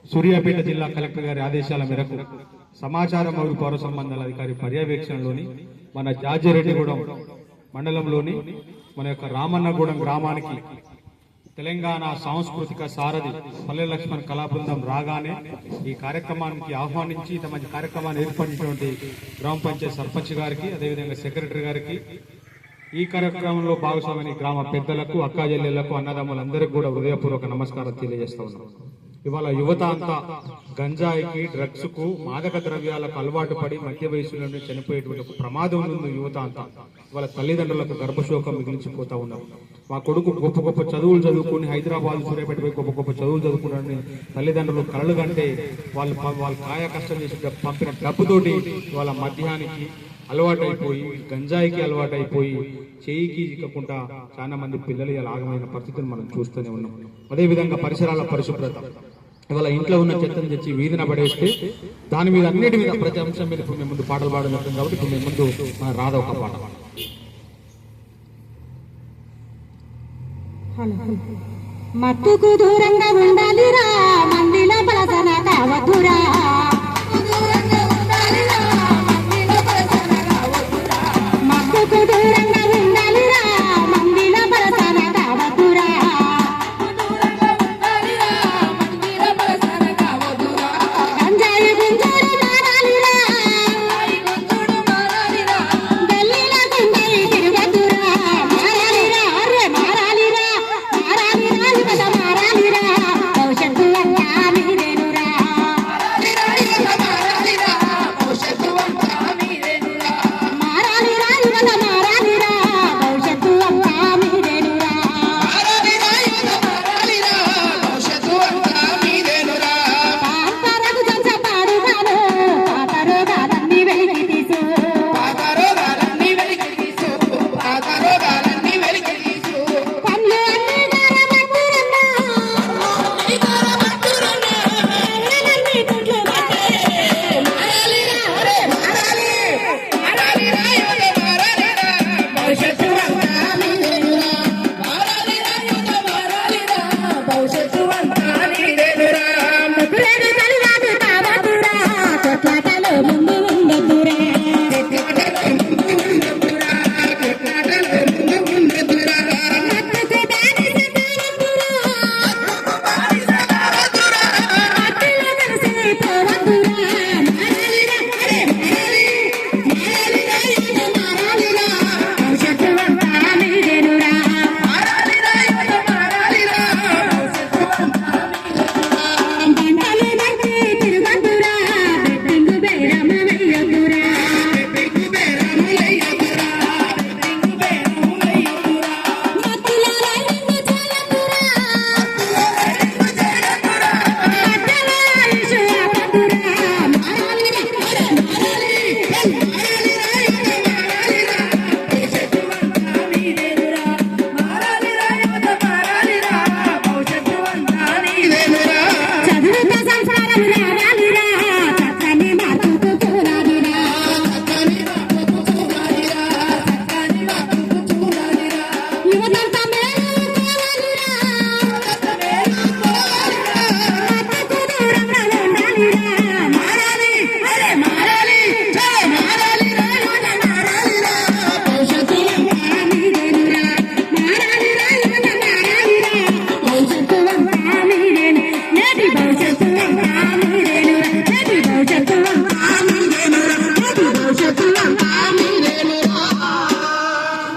సూర్యాపేట జిల్లా కలెక్టర్ గారి ఆదేశాల మేరకు సమాచార మరియు పౌర సంబంధాల అధికారి పర్యవేక్షణలోని మన జాజిరెడ్డిగూడెం మండలంలోని మన యొక్క రామన్నగూడెం గ్రామానికి తెలంగాణ సాంస్కృతిక సారథి పల్లె లక్ష్మణ్ కళా బృందం రాగానే ఈ కార్యక్రమానికి ఆహ్వానించి ఇంత మంచి కార్యక్రమాన్ని ఏర్పడినటువంటి గ్రామ పంచాయతీ సర్పంచ్ గారికి, అదేవిధంగా సెక్రటరీ గారికి, ఈ కార్యక్రమంలో భాగస్వామి గ్రామ పెద్దలకు, అక్కా చెల్లెళ్లకు, అన్నదమ్ములందరికీ కూడా హృదయపూర్వక నమస్కారం తెలియజేస్తా ఉన్నాం. ఇవాళ యువత అంతా గంజాయికి, డ్రగ్స్ కు, మాదక ద్రవ్యాలకు అలవాటు పడి మధ్య వయసులోనే చనిపోయేటువంటి ఒక ప్రమాదం ఉంది యువత అంతా. వాళ్ళ తల్లిదండ్రులకు గర్భశోకం మిగిలిచిపోతా ఉన్నారు. మా కొడుకు గొప్ప గొప్ప చదువులు చదువుకుని హైదరాబాద్, సూర్యాపేట పోయి గొప్ప గొప్ప చదువులు చదువుకున్నారని తల్లిదండ్రులు కలలు కంటే వాళ్ళు కాయ కష్టం చేసి పంపిన డబ్బుతోటి వాళ్ళ మద్యానికి అలవాటైపోయి, గంజాయికి అలవాటైపోయి, చేయికి చిక్కకుండా చాలా మంది పిల్లలు ఇలా ఆగమైన పరిస్థితిని మనం చూస్తూనే ఉన్నాం. అదేవిధంగా పరిసరాల పరిశుభ్రత, ఇవాళ ఇంట్లో ఉన్న చెత్తను తెచ్చి వీధిన పడేస్తే దాని మీద అన్నిటి మీద ప్రతి అంశం మీద ఇప్పుడు మేము ముందు పాటలు పాడడం కాబట్టి ఇప్పుడు మేము ముందు మన రాధ ఒక పాట. మత్తుకు దూరంగా ఉండాలి.